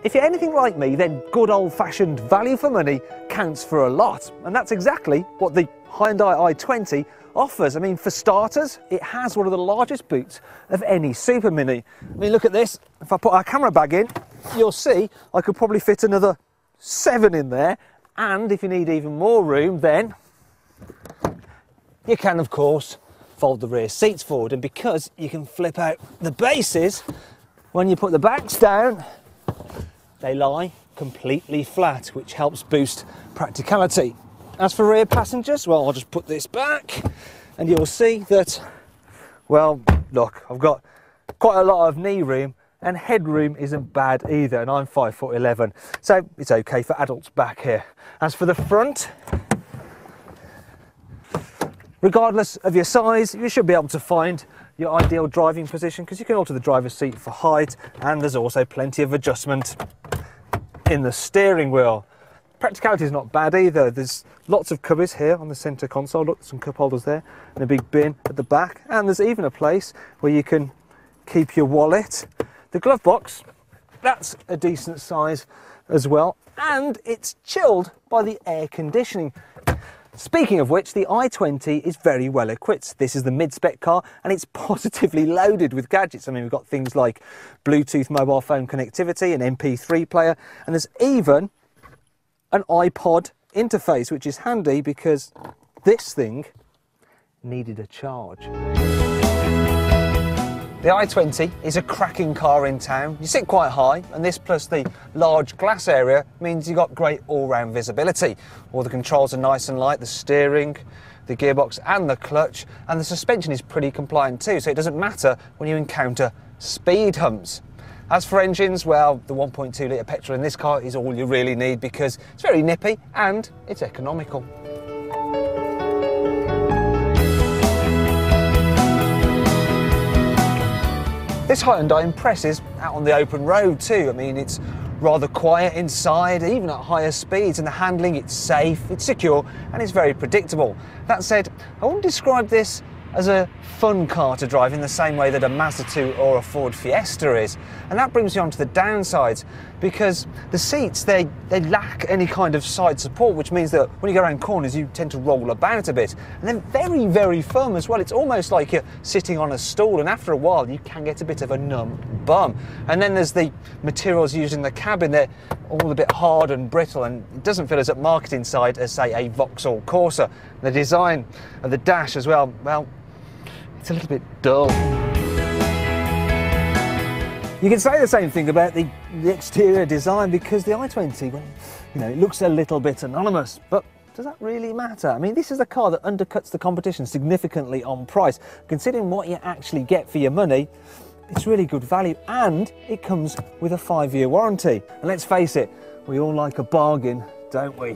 If you're anything like me, then good old-fashioned value for money counts for a lot. And that's exactly what the Hyundai i20 offers. I mean, for starters, it has one of the largest boots of any super mini. I mean, look at this. If I put our camera bag in, you'll see I could probably fit another 7 in there. And if you need even more room, then you can, of course, fold the rear seats forward. And because you can flip out the bases, when you put the backs down, they lie completely flat, which helps boost practicality. As for rear passengers, well, I'll just put this back and you'll see that, well, look, I've got quite a lot of knee room and headroom isn't bad either, and I'm 5'11", so it's okay for adults back here. As for the front, regardless of your size, you should be able to find your ideal driving position because you can alter the driver's seat for height, and there's also plenty of adjustment in the steering wheel. Practicality is not bad either. There's lots of cubbies here on the centre console. Look, some cup holders there and a big bin at the back, and there's even a place where you can keep your wallet. The glove box, that's a decent size as well, and it's chilled by the air conditioning. Speaking of which, the i20 is very well equipped. This is the mid-spec car and it's positively loaded with gadgets. I mean, we've got things like Bluetooth mobile phone connectivity, an MP3 player, and there's even an iPod interface, which is handy because this thing needed a charge. The i20 is a cracking car in town. You sit quite high, and this plus the large glass area means you've got great all-round visibility. All the controls are nice and light, the steering, the gearbox and the clutch, and the suspension is pretty compliant too, so it doesn't matter when you encounter speed humps. As for engines, well, the 1.2 litre petrol in this car is all you really need because it's very nippy and it's economical. This Hyundai impresses out on the open road too. I mean, it's rather quiet inside, even at higher speeds, and the handling, it's safe, it's secure, and it's very predictable. That said, I wouldn't describe this as a fun car to drive in the same way that a Mazda 2 or a Ford Fiesta is. And that brings me on to the downsides, because the seats, they lack any kind of side support, which means that when you go around corners, you tend to roll about a bit. And they're very, very firm as well. It's almost like you're sitting on a stool, and after a while, you can get a bit of a numb bum. And then there's the materials used in the cabin. They're all a bit hard and brittle, and it doesn't feel as upmarket inside as, say, a Vauxhall Corsa. The design of the dash as well, it's a little bit dull. You can say the same thing about the exterior design, because the i20, well, you know, it looks a little bit anonymous, but does that really matter? I mean, this is a car that undercuts the competition significantly on price. Considering what you actually get for your money, it's really good value, and it comes with a 5-year warranty. And let's face it, we all like a bargain, don't we?